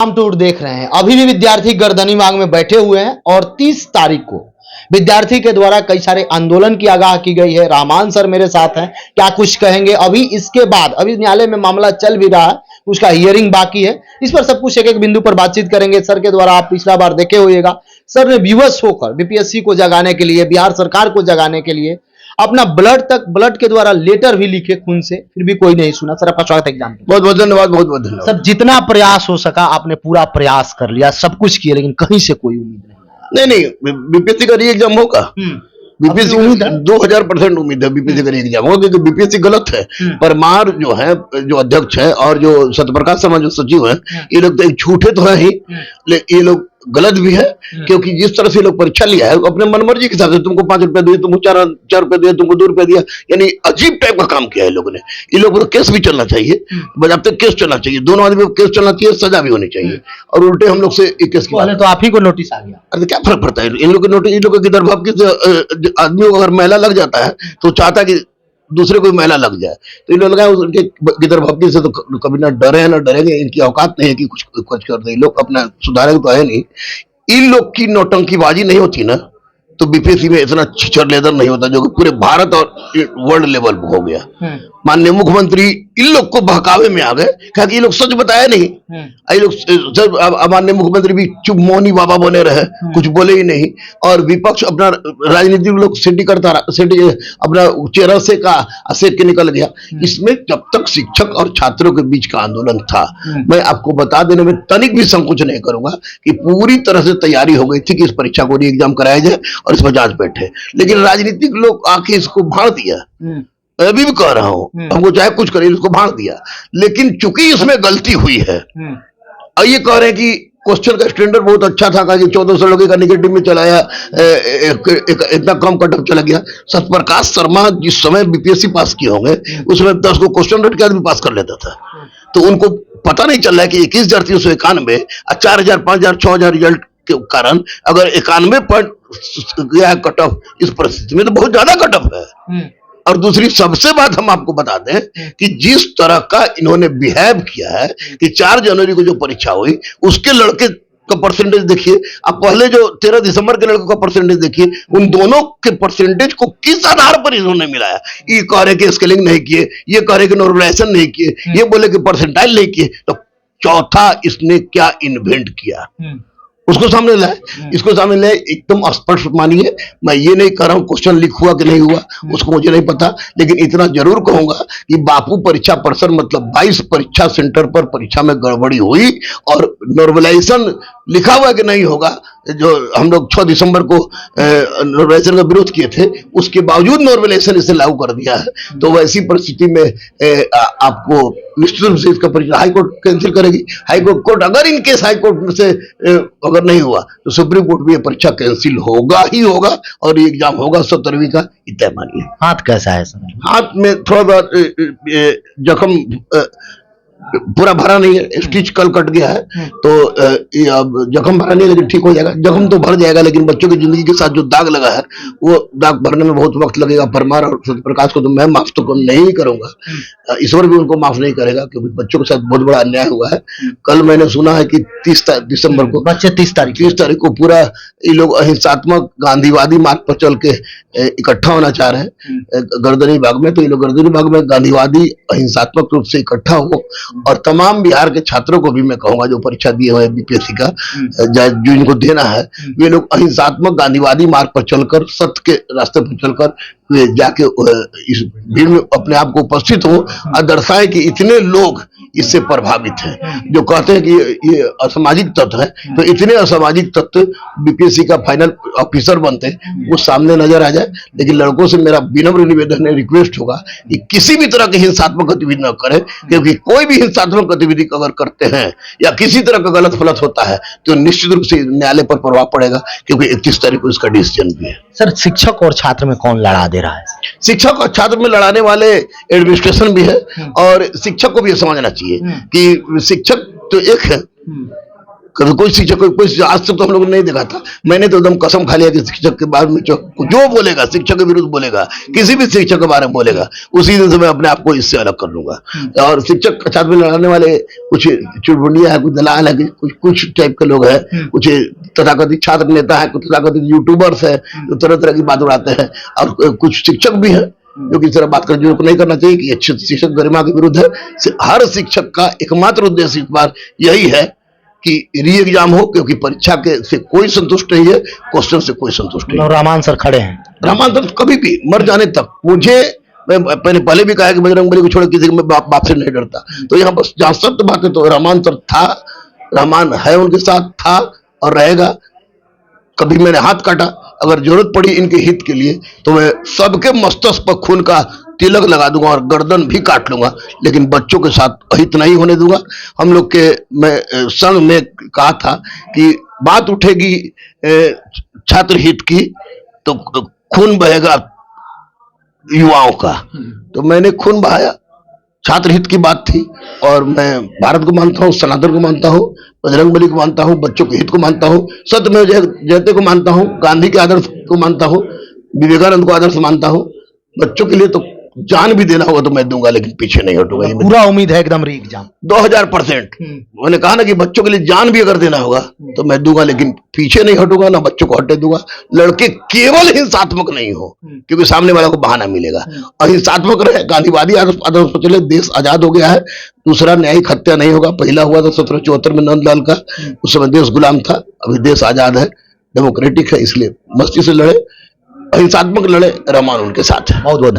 हम टूर देख रहे हैं। अभी भी विद्यार्थी गर्दनी मांग में बैठे हुए हैं और 30 तारीख को विद्यार्थी के द्वारा कई सारे आंदोलन की आगाह की गई है। रहमान सर मेरे साथ हैं, क्या कुछ कहेंगे। अभी इसके बाद अभी न्यायालय में मामला चल भी रहा है, उसका हियरिंग बाकी है। इस पर सब कुछ एक एक बिंदु पर बातचीत करेंगे। सर के द्वारा आप पिछला बार देखे होइएगा, सर ने विवश होकर बीपीएससी को जगाने के लिए, बिहार सरकार को जगाने के लिए अपना ब्लड के द्वारा लेटर भी लिखे खून से, फिर भी कोई नहीं सुना। सर आपका स्वागत है एग्जाम में। बहुत बहुत धन्यवाद, बहुत बहुत धन्यवाद। सर जितना प्रयास हो सका आपने पूरा प्रयास कर लिया, सब कुछ किया, लेकिन कहीं से कोई उम्मीद नहीं। नहीं, बीपीएससी का री एग्जाम होगा। बीपीएससी उम्मीद है, 2000% उम्मीद है बीपीएससी का री एग्जाम होगा, क्योंकि बीपीएससी गलत है। परमार जो है, जो अध्यक्ष है, और जो सत्यप्रकाश शर्मा जो सचिव है, ये लोग तो झूठे तो है ही, लेकिन ये लोग गलत भी है। क्योंकि जिस तरह से लोग परीक्षा लिया है अपने मनमर्जी के हिसाब से, तुमको 5 रुपए दिए, तुमको 4 रुपए दिए, तुमको 2 रुपए दिया, यानी अजीब टाइप का काम किया है लोगों ने। इन लोगों को केस भी चलना चाहिए, बजाते केस चलना चाहिए, दोनों आदमी को केस चलना चाहिए, सजा भी होनी चाहिए। और उल्टे हम लोग से एक केस की तो आप ही को नोटिस आ गया। अरे क्या फर्क पड़ता है इन लोग के नोटिस, इन लोग के गिरभाव की आदमी को अगर महिला लग जाता है तो चाहता है कि दूसरे कोई महिला लग जाए, तो इन लोग लगा उनके गिरभाव से तो कभी ना डरे हैं ना डरेंगे। इनकी औकात नहीं है कि कुछ कर दे, लोग अपना सुधारे तो है नहीं। इन लोग की नौटंकीबाजी नहीं होती ना, तो बीपीएससी में इतना छिछर लेदर नहीं होता, जो कि पूरे भारत और वर्ल्ड लेवल पर हो गया। माननीय मुख्यमंत्री इन लोग को बहकावे में आ गए, कहा कि ये लोग सच बताया नहीं। ये लोग माननीय मुख्यमंत्री भी चुप मौनी बाबा बने रहे, कुछ बोले ही नहीं। और विपक्ष अपना राजनीतिक लोग सेटी करता रहा, सेटी अपना चेहरा से का सेक के निकल गया। इसमें जब तक शिक्षक और छात्रों के बीच का आंदोलन था, मैं आपको बता देने में तनिक भी संकोच नहीं करूंगा कि पूरी तरह से तैयारी हो गई थी कि इस परीक्षा को री एग्जाम कराया जाए और इस पर जांच बैठे। लेकिन राजनीतिक लोग आके इसको भाड़ दिया। अभी भी कह रहा हूं, हमको चाहे कुछ करे, इसको भाड़ दिया। लेकिन चूंकि इसमें गलती हुई है, और ये कह रहे हैं कि क्वेश्चन का स्टैंडर्ड बहुत अच्छा था, कि 1400 लोगों का निगेटिव में चलाया, इतना कम कटअप चला गया। सत्यप्रकाश शर्मा जिस समय बीपीएससी पास किए होंगे, उसमें 10 को क्वेश्चन रट के आदमी पास कर लेता था। तो उनको पता नहीं चल रहा है कि 21,391 और 4,000, 5,000, 6,000 रिजल्ट के कारण अगर 91 पॉइंट गया है कटअप, इस परिस्थिति में तो बहुत ज्यादा कटअप है। और दूसरी सबसे बात हम आपको बता दें कि जिस तरह का इन्होंने बिहेव किया है, कि 4 जनवरी को जो परीक्षा हुई उसके लड़के का परसेंटेज देखिए, अब पहले जो 13 दिसंबर के लड़कों का परसेंटेज देखिए, उन दोनों के परसेंटेज को किस आधार पर इन्होंने मिलाया। ये कह रहे कि स्केलिंग नहीं किए, ये कह रहे कि नॉर्मलाइजेशन नहीं किए, ये बोले कि परसेंटाइल नहीं किए। तो चौथा इसने क्या इन्वेंट किया, उसको सामने लाए, इसको सामने लाए, एकदम स्पष्ट मानिए। मैं ये नहीं कह रहा हूं क्वेश्चन लीक हुआ कि नहीं हुआ, उसको मुझे नहीं पता, लेकिन इतना जरूर कहूंगा कि बापू परीक्षा परिसर मतलब 22 परीक्षा सेंटर पर परीक्षा में गड़बड़ी हुई। और नॉर्मलाइजेशन लिखा हुआ कि नहीं होगा, जो हम लोग 6 दिसंबर को नॉर्मलाइजेशन का विरोध किए थे, उसके बावजूद नॉर्मलाइजेशन इसे लागू कर दिया है। तो वैसी परिस्थिति में आपको निश्चित रूप से इसका परीक्षा हाईकोर्ट कैंसिल करेगी। हाईकोर्ट अगर इनकेस हाईकोर्ट में से अगर नहीं हुआ तो सुप्रीम कोर्ट में यह परीक्षा कैंसिल होगा ही होगा, और ये एग्जाम होगा 17वीं का, इतना मानिए। हाथ कैसा है सर? हाथ में थोड़ा बहुत जख्म पूरा भरा नहीं है, स्टिच कल कट गया है, तो अब जख्म भरा नहीं है, लेकिन ठीक हो जाएगा। जख्म तो भर जाएगा, लेकिन बच्चों की जिंदगी के साथ जो दाग लगा है वो दाग भरने में बहुत वक्त लगेगा। परमार और सत्यप्रकाश को तो मैं माफ तो नहीं करूंगा, ईश्वर भी उनको माफ नहीं करेगा, क्योंकि बच्चों के साथ बहुत बड़ा अन्याय हुआ है। कल मैंने सुना है कि 30 दिसंबर को, बच्चे 30 तारीख को पूरा ये लोग अहिंसात्मक गांधीवादी मार्ग पर चल के इकट्ठा होना चाह रहे हैं गर्दनी बाग में। तो ये लोग गर्दनी बाग में गांधीवादी अहिंसात्मक रूप से इकट्ठा हो, और तमाम बिहार के छात्रों को भी मैं कहूंगा जो परीक्षा दिए हुए हैं बीपीएससी का, जो इनको देना है, वे लोग अहिंसात्मक गांधीवादी मार्ग पर चलकर, सत्य के रास्ते पर चलकर जाके इस भीड़ में अपने आप को उपस्थित हो और दर्शाए कि इतने लोग इससे प्रभावित हैं। जो कहते हैं कि ये असामाजिक तत्व है, तो इतने असामाजिक तत्व बीपीएससी का फाइनल ऑफिसर बनते वो सामने नजर आ जाए। लेकिन लड़कों से मेरा विनम्र निवेदन है, रिक्वेस्ट होगा कि किसी भी तरह की हिंसात्मक गतिविधि न करें, क्योंकि कोई भी हिंसात्मक गतिविधि अगर करते हैं या किसी तरह का गलत फलत होता है तो निश्चित रूप से न्यायालय पर प्रभाव पड़ेगा, क्योंकि 31 तारीख को इसका डिसीजन भी है। सर शिक्षक और छात्र में कौन लड़ा दे रहा है? शिक्षक और छात्र में लड़ाने वाले एडमिनिस्ट्रेशन भी है, और शिक्षक को भी समझना चाहिए कि शिक्षक तो एक है, कभी कोई शिक्षक कोई आज तक तो हम लोगों ने नहीं देखा था। मैंने तो एकदम कसम खा लिया कि शिक्षक के बारे में जो बोलेगा, शिक्षक के विरुद्ध बोलेगा, किसी भी शिक्षक के बारे में बोलेगा, उसी दिन से मैं अपने आप को इससे अलग कर लूंगा। और शिक्षक छात्र में लड़ाने वाले कुछ चुड़बुंडिया है, कुछ दलाल है, कुछ टाइप के लोग हैं, कुछ तथाकथित छात्र नेता है, कुछ तथाकथित यूट्यूबर्स है जो तरह तरह की बात उड़ाते हैं, और कुछ शिक्षक भी है जो कि इस तरह बात कर, जो नहीं करना चाहिए कि अच्छे शिक्षक गरिमा के विरुद्ध है। हर शिक्षक का एकमात्र उद्देश्य इस बार यही है कि री एग्जाम हो, क्योंकि परीक्षा के से कोई संतुष्ट नहीं है, क्वेश्चन से कोई संतुष्ट नहीं है। रहमान सर खड़े हैं, रहमान सर कभी भी मर जाने तक, मुझे मैंने पहले भी कहा कि बजरंगबली को छोड़ किसी को मैं बाप से नहीं डरता। तो यहाँ बस जहाँ सत्य बात है तो रहमान सर था, रहमान है, उनके साथ था और रहेगा। कभी मैंने हाथ काटा, अगर जरूरत पड़ी इनके हित के लिए तो मैं सबके मस्तक पर खून का तिलक लगा दूंगा और गर्दन भी काट लूंगा, लेकिन बच्चों के साथ अहित नहीं होने दूंगा। हम लोग के मैं संघ में कहा था कि बात उठेगी छात्र हित की तो खून बहेगा युवाओं का, तो मैंने खून बहाया। छात्र हित की बात थी और मैं भारत को मानता हूँ, सनातन को मानता हूँ, बजरंगबली को मानता हूँ, बच्चों के हित को मानता हूँ, सत्यमेव जयते को मानता हूँ, गांधी के आदर्श को मानता हूँ, विवेकानंद को आदर्श मानता हूँ। बच्चों के लिए तो जान भी देना होगा तो मैं दूंगा, लेकिन पीछे नहीं हटूंगा। पूरा उम्मीद है एकदम री एग्जाम 2000%। मैंने कहा ना कि बच्चों के लिए जान भी अगर देना होगा तो मैं दूंगा, लेकिन पीछे नहीं हटूंगा, ना बच्चों को हटने दूंगा। लड़के केवल हिंसात्मक नहीं हो, क्योंकि सामने वाला को बहाना मिलेगा, अहिंसात्मक रहे, गांधीवादी आदर्श पर चले। देश आजाद हो गया है, दूसरा न्यायिक हत्या नहीं होगा। पहला हुआ था 1774 में नंदलाल का, उस समय देश गुलाम था, अभी देश आजाद है, डेमोक्रेटिक है, इसलिए मस्ती से लड़े, अहिंसात्मक लड़े। रहमान उनके साथ है। बहुत बहुत